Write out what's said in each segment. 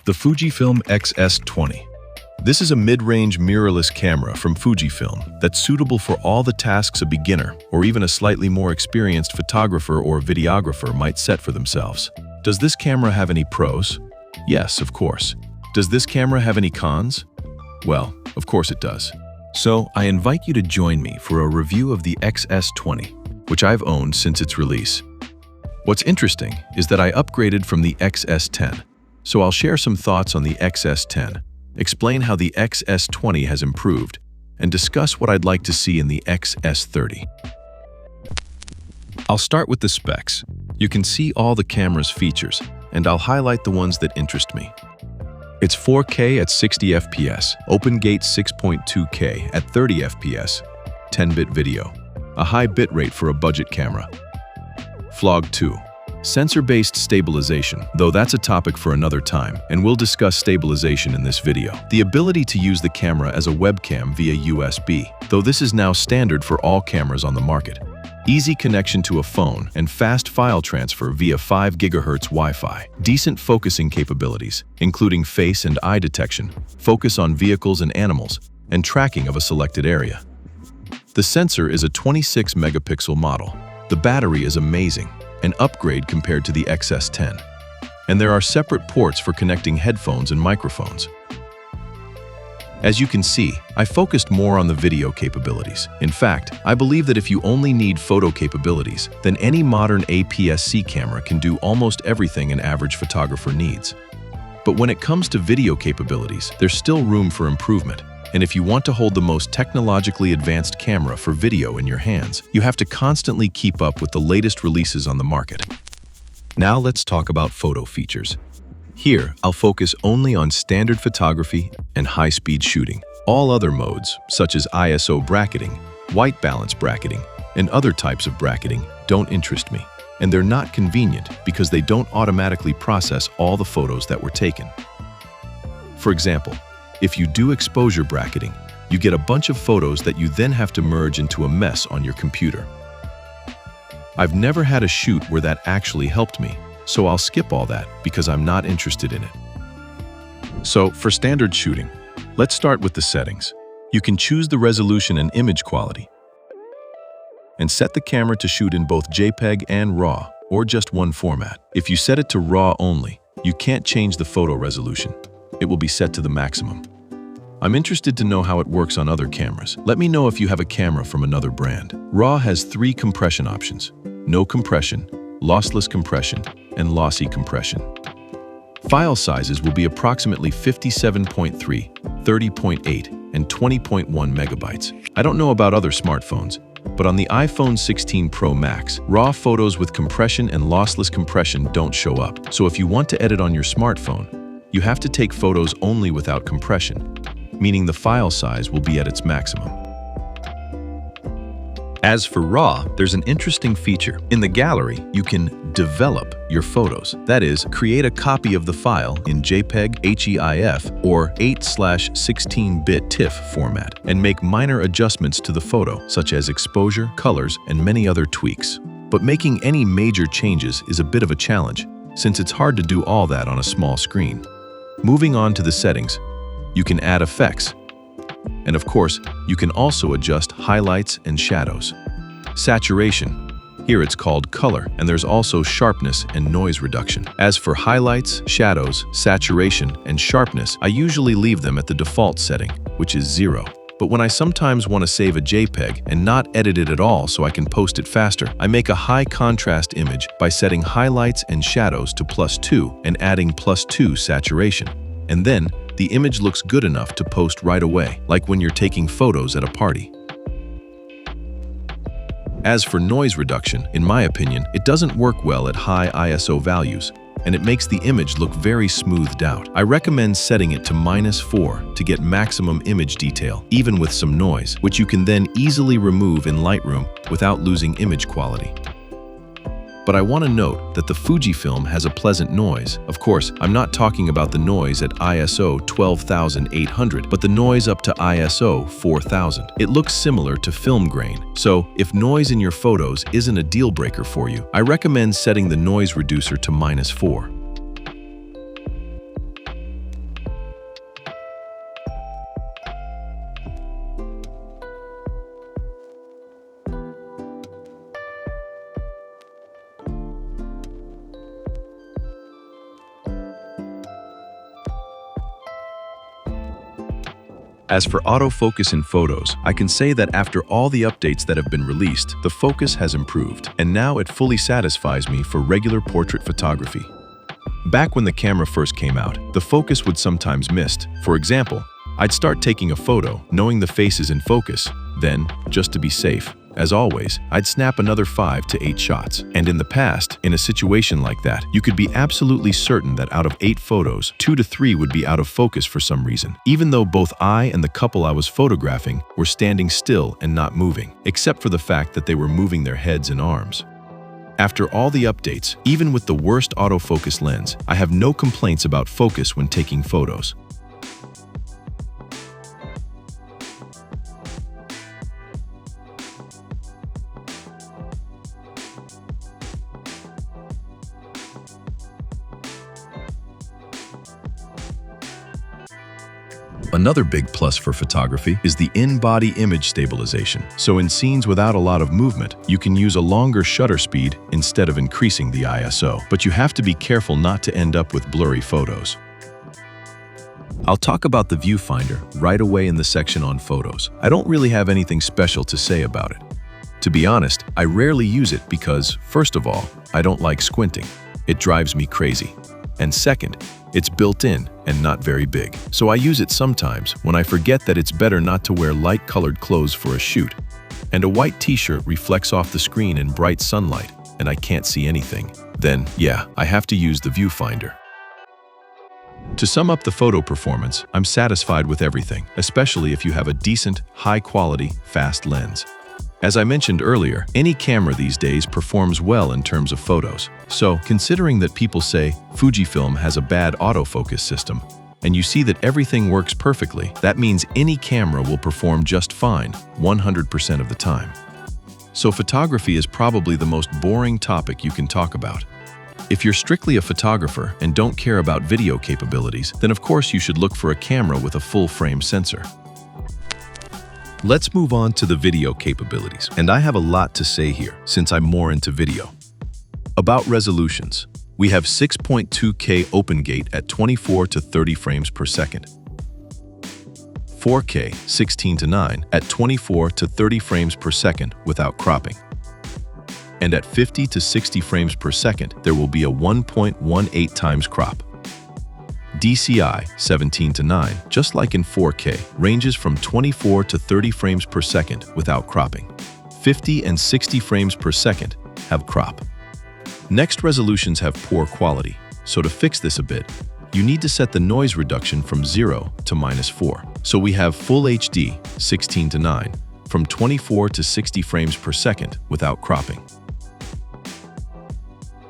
The Fujifilm X-S20. This is a mid-range mirrorless camera from Fujifilm that's suitable for all the tasks a beginner or even a slightly more experienced photographer or videographer might set for themselves. Does this camera have any pros? Yes, of course. Does this camera have any cons? Well, of course it does. So I invite you to join me for a review of the X-S20, which I've owned since its release. What's interesting is that I upgraded from the X-S10, so I'll share some thoughts on the X-S10, explain how the X-S20 has improved, and discuss what I'd like to see in the X-S30. I'll start with the specs. You can see all the camera's features, and I'll highlight the ones that interest me. It's 4K at 60 FPS, OpenGate 6.2K at 30 FPS, 10-bit video, a high bitrate for a budget camera. Flog 2. Sensor-based stabilization, though that's a topic for another time, and we'll discuss stabilization in this video. The ability to use the camera as a webcam via USB, though this is now standard for all cameras on the market. Easy connection to a phone and fast file transfer via 5 GHz Wi-Fi. Decent focusing capabilities, including face and eye detection, focus on vehicles and animals, and tracking of a selected area. The sensor is a 26-megapixel model. The battery is amazing, an upgrade compared to the X-S10. And there are separate ports for connecting headphones and microphones. As you can see, I focused more on the video capabilities. In fact, I believe that if you only need photo capabilities, then any modern APS-C camera can do almost everything an average photographer needs. But when it comes to video capabilities, there's still room for improvement. And if you want to hold the most technologically advanced camera for video in your hands, you have to constantly keep up with the latest releases on the market. Now let's talk about photo features. Here, I'll focus only on standard photography and high-speed shooting. All other modes, such as ISO bracketing, white balance bracketing, and other types of bracketing, don't interest me. And they're not convenient because they don't automatically process all the photos that were taken. For example, if you do exposure bracketing, you get a bunch of photos that you then have to merge into a mess on your computer. I've never had a shoot where that actually helped me, so I'll skip all that because I'm not interested in it. So, for standard shooting, let's start with the settings. You can choose the resolution and image quality, and set the camera to shoot in both JPEG and RAW, or just one format. If you set it to RAW only, you can't change the photo resolution. It will be set to the maximum. I'm interested to know how it works on other cameras. Let me know if you have a camera from another brand. RAW has 3 compression options: no compression, lossless compression, and lossy compression. File sizes will be approximately 57.3, 30.8, and 20.1 megabytes. I don't know about other smartphones, but on the iPhone 16 Pro Max, RAW photos with compression and lossless compression don't show up. So if you want to edit on your smartphone, you have to take photos only without compression, meaning the file size will be at its maximum. As for RAW, there's an interesting feature. In the gallery, you can develop your photos. That is, create a copy of the file in JPEG, HEIF, or 8/16-bit TIFF format, and make minor adjustments to the photo, such as exposure, colors, and many other tweaks. But making any major changes is a bit of a challenge, since it's hard to do all that on a small screen. Moving on to the settings, you can add effects. And of course, you can also adjust highlights and shadows. Saturation, here it's called color, and there's also sharpness and noise reduction. As for highlights, shadows, saturation, and sharpness, I usually leave them at the default setting, which is 0. But when I sometimes want to save a JPEG and not edit it at all so I can post it faster, I make a high contrast image by setting highlights and shadows to +2 and adding +2 saturation. And then, the image looks good enough to post right away, like when you're taking photos at a party. As for noise reduction, in my opinion, it doesn't work well at high ISO values, and it makes the image look very smoothed out. I recommend setting it to -4 to get maximum image detail, even with some noise, which you can then easily remove in Lightroom without losing image quality. But I want to note that the Fujifilm has a pleasant noise. Of course, I'm not talking about the noise at ISO 12,800, but the noise up to ISO 4,000. It looks similar to film grain. So, if noise in your photos isn't a deal breaker for you, I recommend setting the noise reducer to -4. As for autofocus in photos, I can say that after all the updates that have been released, the focus has improved, and now it fully satisfies me for regular portrait photography. Back when the camera first came out, the focus would sometimes miss. For example, I'd start taking a photo, knowing the face is in focus. Then, just to be safe, as always, I'd snap another 5 to 8 shots. And in the past, in a situation like that, you could be absolutely certain that out of 8 photos, 2 to 3 would be out of focus for some reason, even though both I and the couple I was photographing were standing still and not moving, except for the fact that they were moving their heads and arms. After all the updates, even with the worst autofocus lens, I have no complaints about focus when taking photos. Another big plus for photography is the in-body image stabilization. So in scenes without a lot of movement, you can use a longer shutter speed instead of increasing the ISO. But you have to be careful not to end up with blurry photos. I'll talk about the Viewfinder right away in the section on photos. I don't really have anything special to say about it. To be honest, I rarely use it because, first of all, I don't like squinting. It drives me crazy. And second, it's built in and not very big. So I use it sometimes when I forget that it's better not to wear light-colored clothes for a shoot. And a white t-shirt reflects off the screen in bright sunlight, and I can't see anything. Then, yeah, I have to use the Viewfinder. To sum up the photo performance, I'm satisfied with everything, especially if you have a decent, high-quality, fast lens. As I mentioned earlier, any camera these days performs well in terms of photos. So, considering that people say Fujifilm has a bad autofocus system, and you see that everything works perfectly, that means any camera will perform just fine 100% of the time. So photography is probably the most boring topic you can talk about. If you're strictly a photographer and don't care about video capabilities, then of course you should look for a camera with a full-frame sensor. Let's move on to the video capabilities, and I have a lot to say here since I'm more into video. About resolutions, we have 6.2K open gate at 24 to 30 frames per second, 4K 16:9 at 24 to 30 frames per second without cropping, and at 50 to 60 frames per second there will be a 1.18 times crop. DCI 17:9, just like in 4K, ranges from 24 to 30 frames per second without cropping. 50 and 60 frames per second have crop. Next, resolutions have poor quality, so to fix this a bit, you need to set the noise reduction from 0 to -4. So we have Full HD 16:9 from 24 to 60 frames per second without cropping.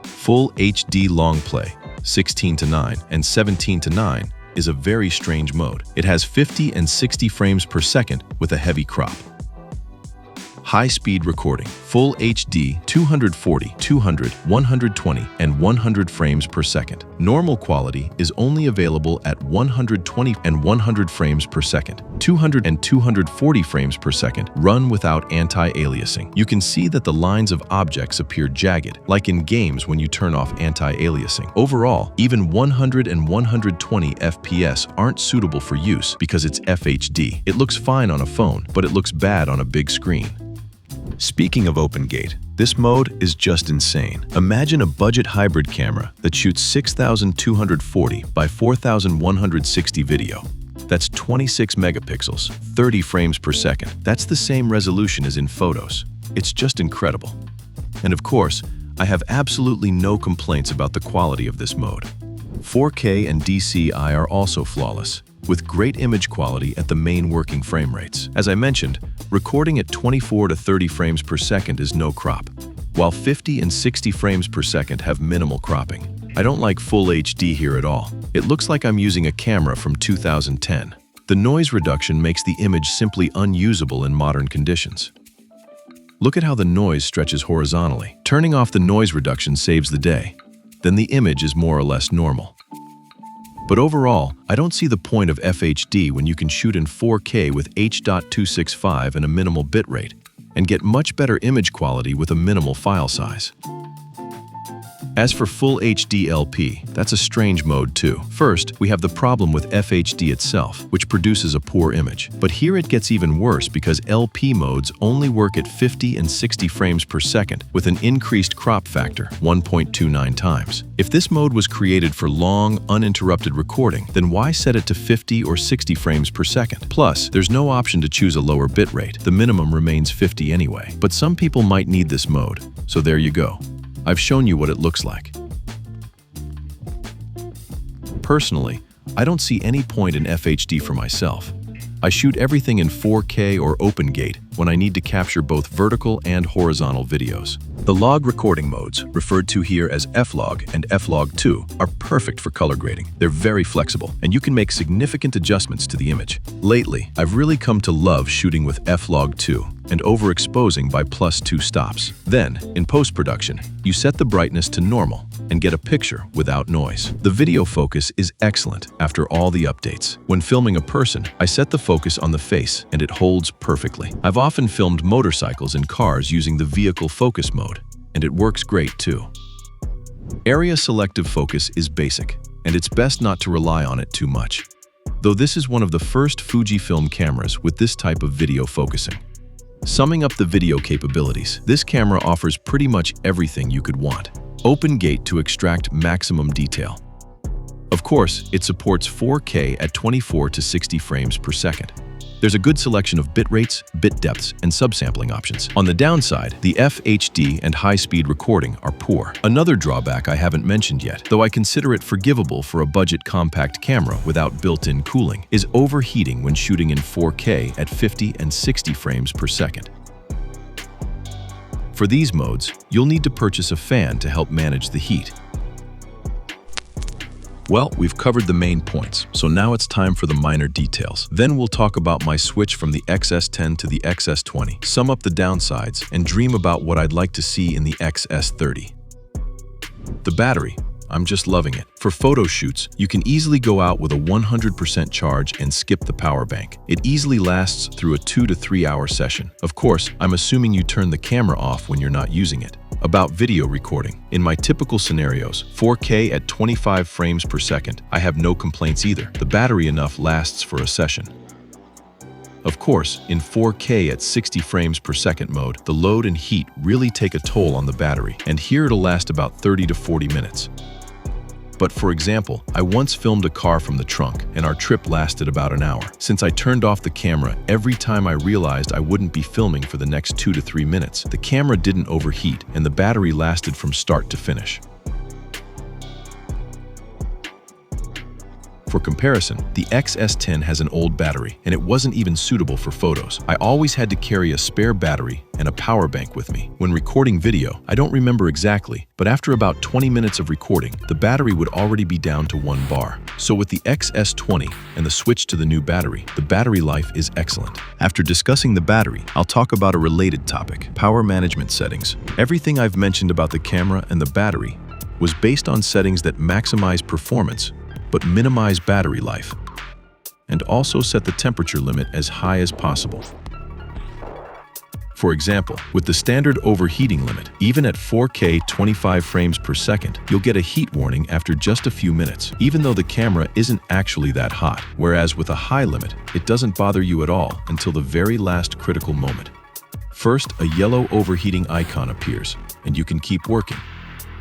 Full HD long play 16:9 and 17:9 is a very strange mode. It has 50 and 60 frames per second with a heavy crop. High-speed recording, Full HD 240, 200, 120, and 100 frames per second. Normal quality is only available at 120 and 100 frames per second. 200 and 240 frames per second run without anti-aliasing. You can see that the lines of objects appear jagged, like in games when you turn off anti-aliasing. Overall, even 100 and 120 FPS aren't suitable for use because it's FHD. It looks fine on a phone, but it looks bad on a big screen. Speaking of open gate, this mode is just insane. Imagine a budget hybrid camera that shoots 6240 by 4160 video. That's 26 megapixels, 30 frames per second. That's the same resolution as in photos. It's just incredible. And of course, I have absolutely no complaints about the quality of this mode. 4K and DCI are also flawless, with great image quality at the main working frame rates. As I mentioned, recording at 24 to 30 frames per second is no crop, while 50 and 60 frames per second have minimal cropping. I don't like Full HD here at all. It looks like I'm using a camera from 2010. The noise reduction makes the image simply unusable in modern conditions. Look at how the noise stretches horizontally. Turning off the noise reduction saves the day. Then the image is more or less normal. But overall, I don't see the point of FHD when you can shoot in 4K with H.265 and a minimal bitrate, and get much better image quality with a minimal file size. As for Full HD LP, that's a strange mode too. First, we have the problem with FHD itself, which produces a poor image. But here it gets even worse because LP modes only work at 50 and 60 frames per second with an increased crop factor, 1.29 times. If this mode was created for long, uninterrupted recording, then why set it to 50 or 60 frames per second? Plus, there's no option to choose a lower bitrate. The minimum remains 50 anyway. But some people might need this mode, so there you go. I've shown you what it looks like. Personally, I don't see any point in FHD for myself. I shoot everything in 4K or OpenGate when I need to capture both vertical and horizontal videos. The log recording modes, referred to here as F-Log and F-Log2, are perfect for color grading. They're very flexible, and you can make significant adjustments to the image. Lately, I've really come to love shooting with F-Log2 and overexposing by +2 stops. Then, in post-production, you set the brightness to normal and get a picture without noise. The video focus is excellent after all the updates. When filming a person, I set the focus on the face and it holds perfectly. I've often filmed motorcycles and cars using the vehicle focus mode, and it works great too. Area selective focus is basic, and it's best not to rely on it too much. Though this is one of the first Fujifilm cameras with this type of video focusing. Summing up the video capabilities, this camera offers pretty much everything you could want. Open gate to extract maximum detail. Of course, it supports 4K at 24 to 60 frames per second. There's a good selection of bit rates, bit depths, and subsampling options. On the downside, the FHD and high-speed recording are poor. Another drawback I haven't mentioned yet, though I consider it forgivable for a budget compact camera without built-in cooling, is overheating when shooting in 4K at 50 and 60 frames per second. For these modes, you'll need to purchase a fan to help manage the heat. Well, we've covered the main points, so now it's time for the minor details. Then we'll talk about my switch from the X-S10 to the X-S20, sum up the downsides, and dream about what I'd like to see in the X-S30. The battery. I'm just loving it. For photo shoots, you can easily go out with a 100% charge and skip the power bank. It easily lasts through a 2 to 3 hour session. Of course, I'm assuming you turn the camera off when you're not using it. About video recording. In my typical scenarios, 4K at 25 frames per second, I have no complaints either. The battery enough lasts for a session. Of course, in 4K at 60 frames per second mode, the load and heat really take a toll on the battery, and here it'll last about 30 to 40 minutes. But for example, I once filmed a car from the trunk, and our trip lasted about an hour. Since I turned off the camera every time I realized I wouldn't be filming for the next 2 to 3 minutes, the camera didn't overheat, and the battery lasted from start to finish. For comparison, the X-S10 has an old battery, and it wasn't even suitable for photos. I always had to carry a spare battery and a power bank with me. When recording video, I don't remember exactly, but after about 20 minutes of recording, the battery would already be down to 1 bar. So with the X-S20 and the switch to the new battery, the battery life is excellent. After discussing the battery, I'll talk about a related topic, power management settings. Everything I've mentioned about the camera and the battery was based on settings that maximize performance but minimize battery life, and also set the temperature limit as high as possible. For example, with the standard overheating limit, even at 4K 25 frames per second, you'll get a heat warning after just a few minutes, even though the camera isn't actually that hot, whereas with a high limit, it doesn't bother you at all until the very last critical moment. First, a yellow overheating icon appears, and you can keep working.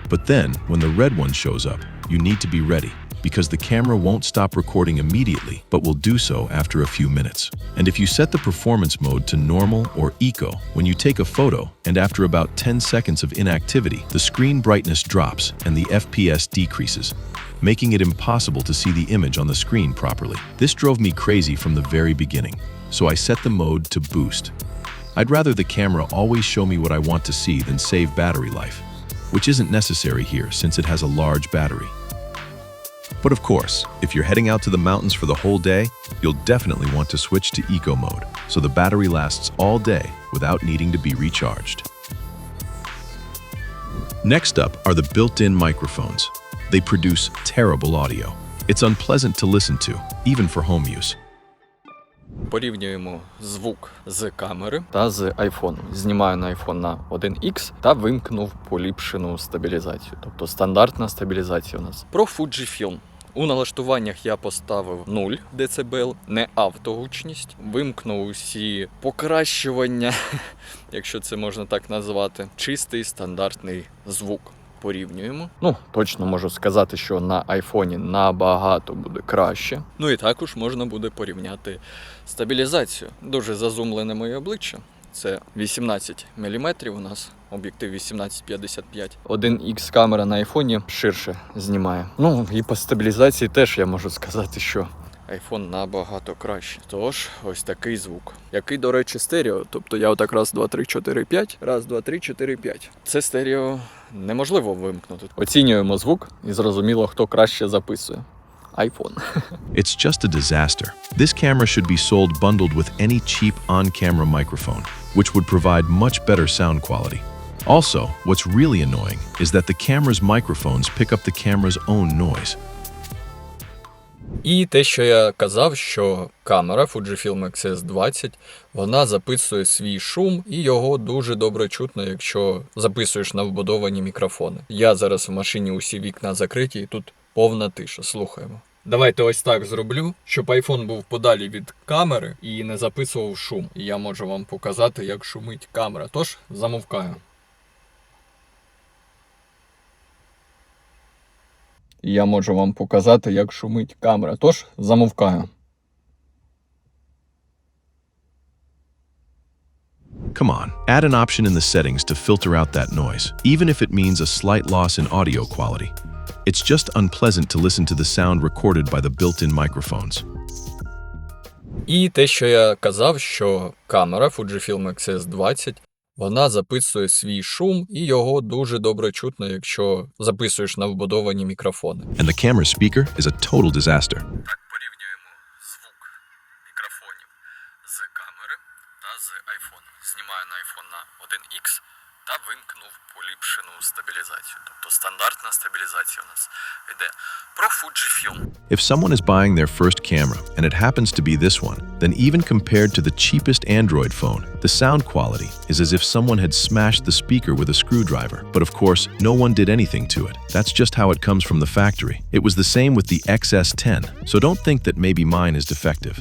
But then, when the red one shows up, you need to be ready, because the camera won't stop recording immediately, but will do so after a few minutes. And if you set the performance mode to normal or eco, when you take a photo, and after about 10 seconds of inactivity, the screen brightness drops and the FPS decreases, making it impossible to see the image on the screen properly. This drove me crazy from the very beginning, so I set the mode to boost. I'd rather the camera always show me what I want to see than save battery life, which isn't necessary here since it has a large battery. But of course, if you're heading out to the mountains for the whole day, you'll definitely want to switch to eco mode, so the battery lasts all day without needing to be recharged. Next up are the built-in microphones. They produce terrible audio. It's unpleasant to listen to, even for home use. Порівнюємо звук з камери та з iPhone. Знімаю на iPhone на 1X та вимкнув поліпшену стабілізацію. Тобто стандартна стабілізація у нас. Про Fujifilm. У налаштуваннях я поставив 0 дБ, не автогучність. Вимкнув усі покращування, якщо це можна так назвати. Чистий стандартний звук. Порівнюємо. Точно можу сказати, що на айфоні набагато буде краще. І також можна буде порівняти стабілізацію. Дуже зазумлене моє обличчя. Це 18 мм у нас, об'єктив 18-55. 1X камера на айфоні ширше знімає. І по стабілізації теж я можу сказати, що iPhone набагато краще. Тож, ось такий звук. Який, до речі, стерео. Тобто я отак раз, два, три, чотири, п'ять. Раз, два, три, чотири, п'ять. Це стерео неможливо вимкнути. Оцінюємо звук і зрозуміло, хто краще записує. iPhone. It's just a disaster. This camera should be sold bundled with any cheap on-camera microphone, which would provide much better sound quality. Also, what's really annoying is that the camera's microphones pick up the camera's own noise. І те, що я казав, що камера Fujifilm X-S20, вона записує свій шум, і його дуже добре чутно, якщо записуєш на вбудовані мікрофони. Я зараз в машині, усі вікна закриті, і тут повна тиша. Слухаємо. Давайте ось так зроблю, щоб iPhone був подалі від камери і не записував шум. І я можу вам показати, як шумить камера. Тож, замовкаю. Я можу вам показати, як шумить камера. Тож, замовкаю. Come on, add an option in the settings to filter out that noise, even if it means a slight loss in audio quality. It's just unpleasant to listen to the sound recorded by the built-in microphones. І те, що я казав, що камера Fujifilm X-S20, вона записує свій шум, і його дуже добре чутно, якщо записуєш на вбудовані мікрофони. And the camera's speaker is a total disaster. Так, порівнюємо звук мікрофонів з камери та з iPhone. Знімаю на iPhone на 1X та вимкнув поліпшену стабілізацію. Тобто стандартна стабілізація у нас йде. Про Fujifilm. If someone is buying their first camera, and it happens to be this one, then even compared to the cheapest Android phone, the sound quality is as if someone had smashed the speaker with a screwdriver. But of course, no one did anything to it. That's just how it comes from the factory. It was the same with the X-S10, so don't think that maybe mine is defective.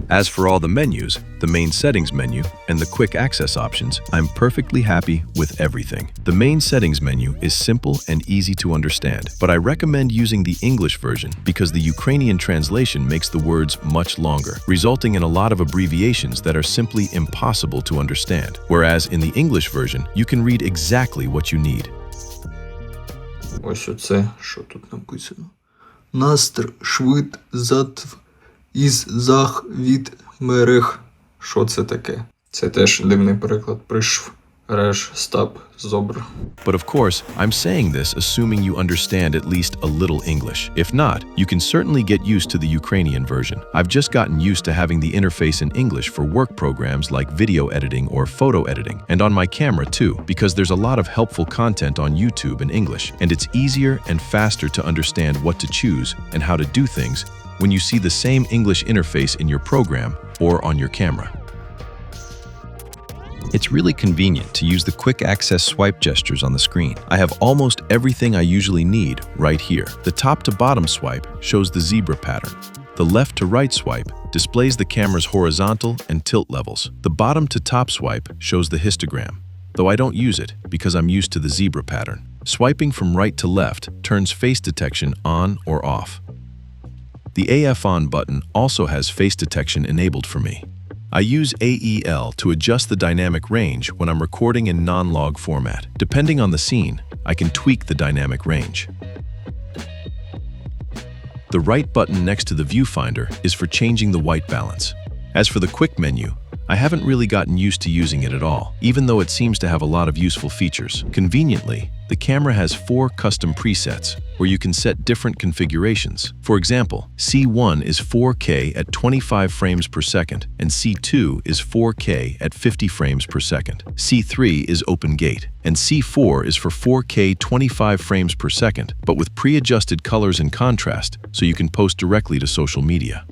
As for all the menus, the main settings menu, and the quick access options, I'm perfectly happy with everything. The main settings menu is simple and easy to understand, but I recommend using the English version because the Ukrainian translation makes the words much longer, resulting in a lot of abbreviations that are simply impossible to understand. Whereas in the English version, you can read exactly what you need. Ось оце, що тут написано. Настр, швид, затв, із зах від мерег. Що це таке? Це теж дивний переклад. Пришв, реж, стап, зобр. But of course, I'm saying this assuming you understand at least a little English. If not, you can certainly get used to the Ukrainian version. I've just gotten used to having the interface in English for work programs like video editing or photo editing, and on my camera too, because there's a lot of helpful content on YouTube in English, and it's easier and faster to understand what to choose and how to do things when you see the same English interface in your program or on your camera. It's really convenient to use the quick access swipe gestures on the screen. I have almost everything I usually need right here. The top to bottom swipe shows the zebra pattern. The left to right swipe displays the camera's horizontal and tilt levels. The bottom to top swipe shows the histogram, though I don't use it because I'm used to the zebra pattern. Swiping from right to left turns face detection on or off. The AF on button also has face detection enabled for me. I use AEL to adjust the dynamic range when I'm recording in non-log format. Depending on the scene, I can tweak the dynamic range. The right button next to the Viewfinder is for changing the white balance. As for the quick menu, I haven't really gotten used to using it at all, even though it seems to have a lot of useful features. Conveniently, the camera has 4 custom presets where you can set different configurations. For example, C1 is 4K at 25 frames per second, and C2 is 4K at 50 frames per second. C3 is open gate, and C4 is for 4K 25 frames per second, but with pre-adjusted colors and contrast, so you can post directly to social media.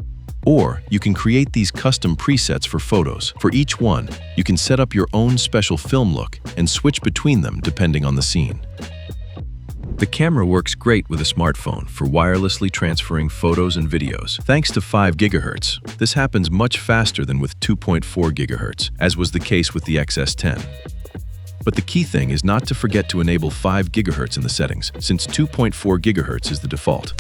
Or you can create these custom presets for photos. For each one, you can set up your own special film look and switch between them depending on the scene. The camera works great with a smartphone for wirelessly transferring photos and videos. Thanks to 5 GHz, this happens much faster than with 2.4 GHz, as was the case with the X-S10. But the key thing is not to forget to enable 5 GHz in the settings, since 2.4 GHz is the default.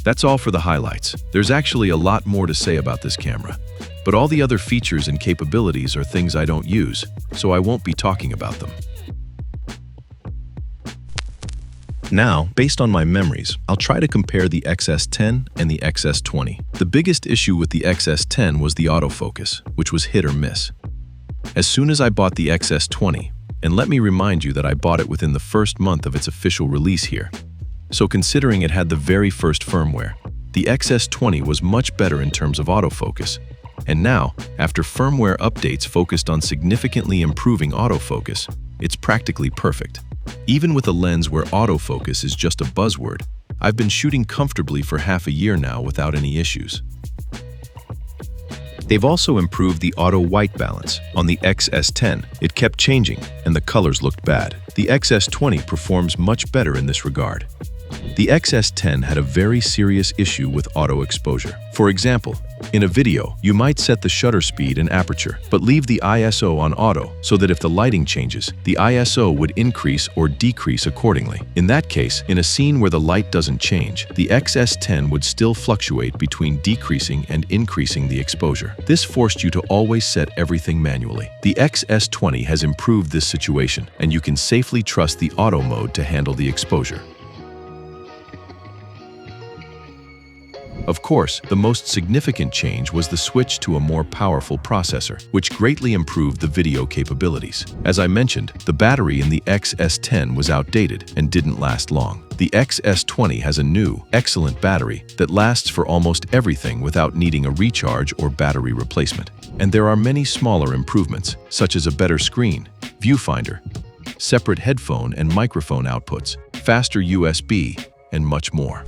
That's all for the highlights. There's actually a lot more to say about this camera, but all the other features and capabilities are things I don't use, so I won't be talking about them. Now, based on my memories, I'll try to compare the X-S10 and the X-S20. The biggest issue with the X-S10 was the autofocus, which was hit or miss. As soon as I bought the X-S20, and let me remind you that I bought it within the first month of its official release here, so considering it had the very first firmware, the X-S20 was much better in terms of autofocus. And now, after firmware updates focused on significantly improving autofocus, it's practically perfect. Even with a lens where autofocus is just a buzzword, I've been shooting comfortably for half a year now without any issues. They've also improved the auto white balance. On the X-S10, it kept changing and the colors looked bad. The X-S20 performs much better in this regard. The X-S10 had a very serious issue with auto exposure. For example, in a video, you might set the shutter speed and aperture, but leave the ISO on auto so that if the lighting changes, the ISO would increase or decrease accordingly. In that case, in a scene where the light doesn't change, the X-S10 would still fluctuate between decreasing and increasing the exposure. This forced you to always set everything manually. The X-S20 has improved this situation, and you can safely trust the auto mode to handle the exposure. Of course, the most significant change was the switch to a more powerful processor, which greatly improved the video capabilities. As I mentioned, the battery in the X-S10 was outdated and didn't last long. The X-S20 has a new, excellent battery that lasts for almost everything without needing a recharge or battery replacement. And there are many smaller improvements, such as a better screen, viewfinder, separate headphone and microphone outputs, faster USB, and much more.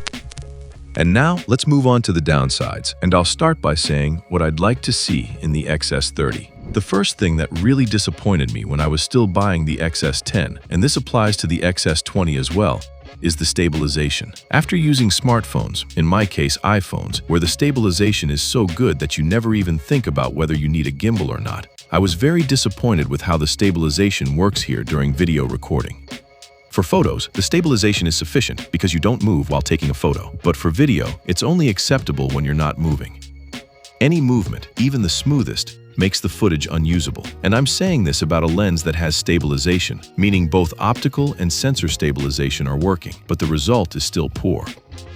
And now, let's move on to the downsides, and I'll start by saying what I'd like to see in the X-S30. The first thing that really disappointed me when I was still buying the X-S10, and this applies to the X-S20 as well, is the stabilization. After using smartphones, in my case iPhones, where the stabilization is so good that you never even think about whether you need a gimbal or not, I was very disappointed with how the stabilization works here during video recording. For photos, the stabilization is sufficient because you don't move while taking a photo. But for video, it's only acceptable when you're not moving. Any movement, even the smoothest, makes the footage unusable. And I'm saying this about a lens that has stabilization, meaning both optical and sensor stabilization are working, but the result is still poor.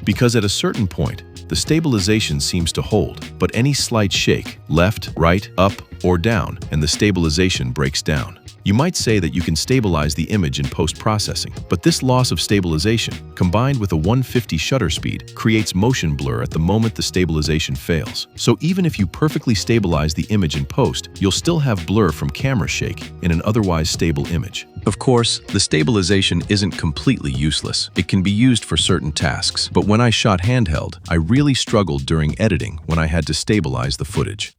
Because at a certain point, the stabilization seems to hold, but any slight shake, left, right, up, or down, and the stabilization breaks down. You might say that you can stabilize the image in post-processing, but this loss of stabilization, combined with a 150 shutter speed, creates motion blur at the moment the stabilization fails. So even if you perfectly stabilize the image in post, you'll still have blur from camera shake in an otherwise stable image. Of course, the stabilization isn't completely useless. It can be used for certain tasks, but when I shot handheld, I really struggled during editing when I had to stabilize the footage.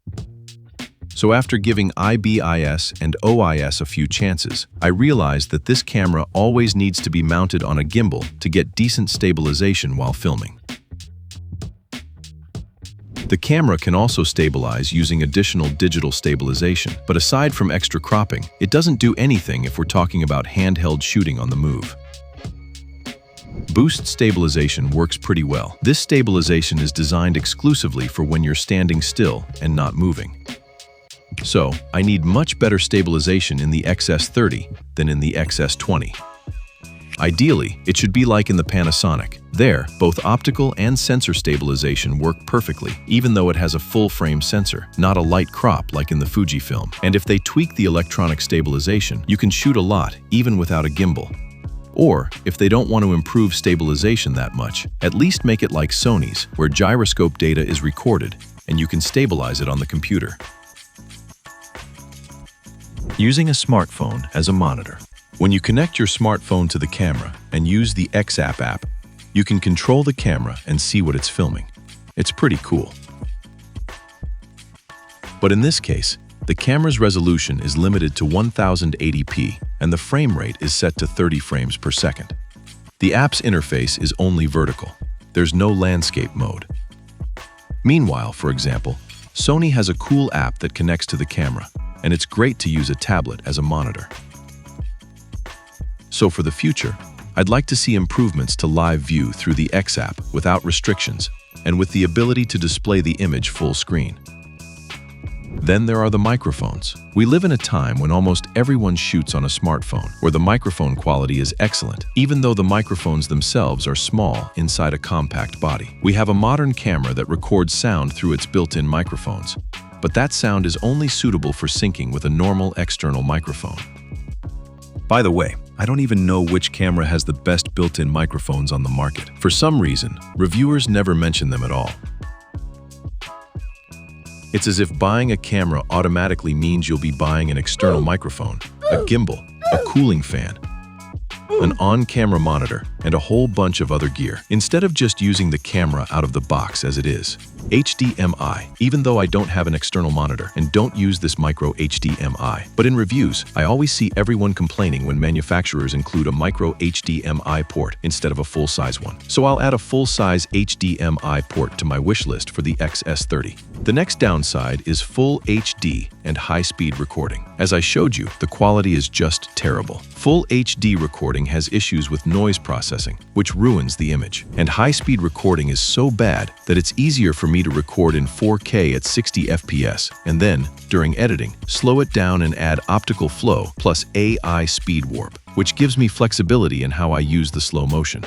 So after giving IBIS and OIS a few chances, I realized that this camera always needs to be mounted on a gimbal to get decent stabilization while filming. The camera can also stabilize using additional digital stabilization, but aside from extra cropping, it doesn't do anything if we're talking about handheld shooting on the move. Boost stabilization works pretty well. This stabilization is designed exclusively for when you're standing still and not moving. So, I need much better stabilization in the X-S30 than in the X-S20. Ideally, it should be like in the Panasonic. There, both optical and sensor stabilization work perfectly, even though it has a full-frame sensor, not a light crop like in the Fujifilm. And if they tweak the electronic stabilization, you can shoot a lot, even without a gimbal. Or, if they don't want to improve stabilization that much, at least make it like Sony's, where gyroscope data is recorded, and you can stabilize it on the computer. Using a smartphone as a monitor. When you connect your smartphone to the camera and use the X-App app, you can control the camera and see what it's filming. It's pretty cool. But in this case, the camera's resolution is limited to 1080p and the frame rate is set to 30 frames per second. The app's interface is only vertical. There's no landscape mode. Meanwhile, for example, Sony has a cool app that connects to the camera, and it's great to use a tablet as a monitor. So for the future, I'd like to see improvements to live view through the X app without restrictions and with the ability to display the image full screen. Then there are the microphones. We live in a time when almost everyone shoots on a smartphone, where the microphone quality is excellent, even though the microphones themselves are small inside a compact body. We have a modern camera that records sound through its built-in microphones, but that sound is only suitable for syncing with a normal external microphone. By the way, I don't even know which camera has the best built-in microphones on the market. For some reason, reviewers never mention them at all. It's as if buying a camera automatically means you'll be buying an external microphone, a gimbal, a cooling fan, an on-camera monitor, and a whole bunch of other gear, instead of just using the camera out of the box as it is. HDMI, even though I don't have an external monitor and don't use this micro HDMI. But in reviews, I always see everyone complaining when manufacturers include a micro HDMI port instead of a full-size one. So I'll add a full-size HDMI port to my wish list for the X-S30. The next downside is full HD and high-speed recording. As I showed you, the quality is just terrible. Full HD recording has issues with noise processing, which ruins the image. And high-speed recording is so bad that it's easier for me to record in 4K at 60 FPS, and then, during editing, slow it down and add optical flow plus AI speed warp, which gives me flexibility in how I use the slow motion.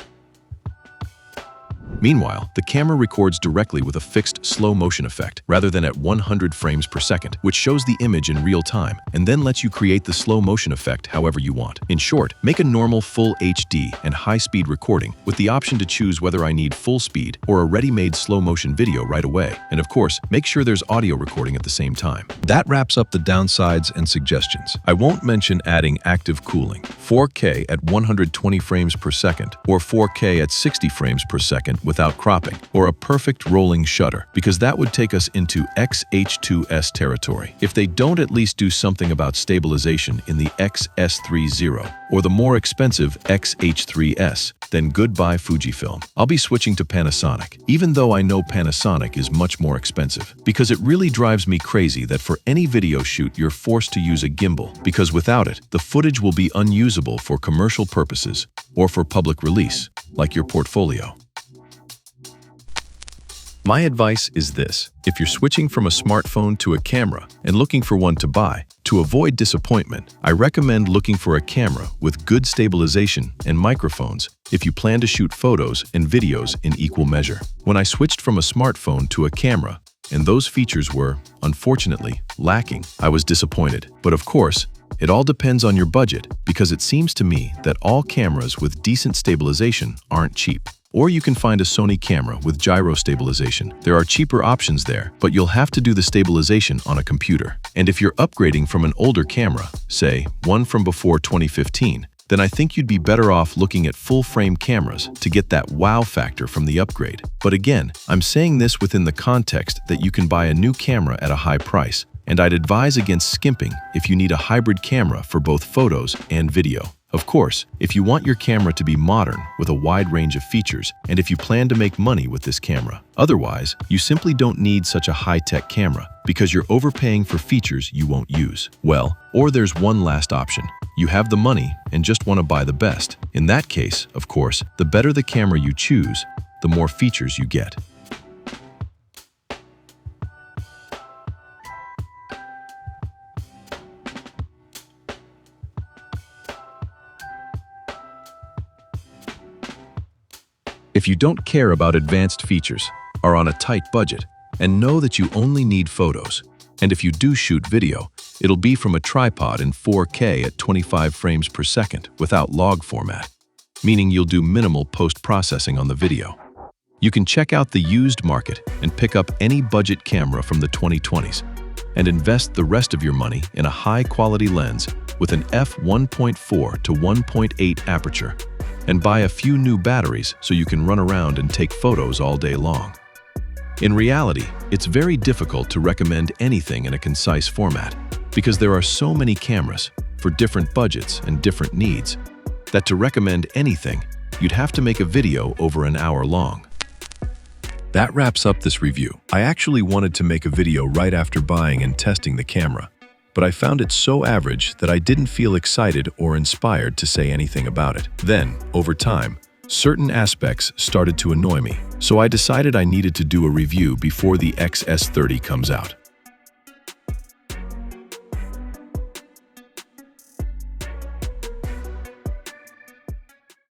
Meanwhile, the camera records directly with a fixed slow motion effect rather than at 100 frames per second, which shows the image in real time and then lets you create the slow motion effect however you want. In short, make a normal full HD and high-speed recording with the option to choose whether I need full speed or a ready-made slow motion video right away. And of course, make sure there's audio recording at the same time. That wraps up the downsides and suggestions. I won't mention adding active cooling, 4K at 120 frames per second or 4K at 60 frames per second without cropping, or a perfect rolling shutter, because that would take us into XH2S territory. If they don't at least do something about stabilization in the X-S30 or the more expensive X-H3S, then goodbye Fujifilm. I'll be switching to Panasonic, even though I know Panasonic is much more expensive, because it really drives me crazy that for any video shoot you're forced to use a gimbal, because without it, the footage will be unusable for commercial purposes or for public release, like your portfolio. My advice is this: if you're switching from a smartphone to a camera and looking for one to buy, to avoid disappointment, I recommend looking for a camera with good stabilization and microphones if you plan to shoot photos and videos in equal measure. When I switched from a smartphone to a camera, and those features were, unfortunately, lacking, I was disappointed. But of course, it all depends on your budget, because it seems to me that all cameras with decent stabilization aren't cheap. Or you can find a Sony camera with gyro stabilization. There are cheaper options there, but you'll have to do the stabilization on a computer. And if you're upgrading from an older camera, say, one from before 2015, then I think you'd be better off looking at full-frame cameras to get that wow factor from the upgrade. But again, I'm saying this within the context that you can buy a new camera at a high price, and I'd advise against skimping if you need a hybrid camera for both photos and video. Of course, if you want your camera to be modern with a wide range of features, and if you plan to make money with this camera. Otherwise, you simply don't need such a high-tech camera because you're overpaying for features you won't use. Well, or there's one last option. You have the money and just want to buy the best. In that case, of course, the better the camera you choose, the more features you get. If you don't care about advanced features, are on a tight budget, and know that you only need photos, and if you do shoot video, it'll be from a tripod in 4K at 25 frames per second without log format, meaning you'll do minimal post-processing on the video. You can check out the used market and pick up any budget camera from the 2020s and invest the rest of your money in a high-quality lens with an f1.4 to 1.8 aperture, and buy a few new batteries so you can run around and take photos all day long. In reality, it's very difficult to recommend anything in a concise format because there are so many cameras for different budgets and different needs that to recommend anything, you'd have to make a video over an hour long. That wraps up this review. I actually wanted to make a video right after buying and testing the camera, but I found it so average that I didn't feel excited or inspired to say anything about it. Then, over time, certain aspects started to annoy me, so I decided I needed to do a review before the X-S30 comes out.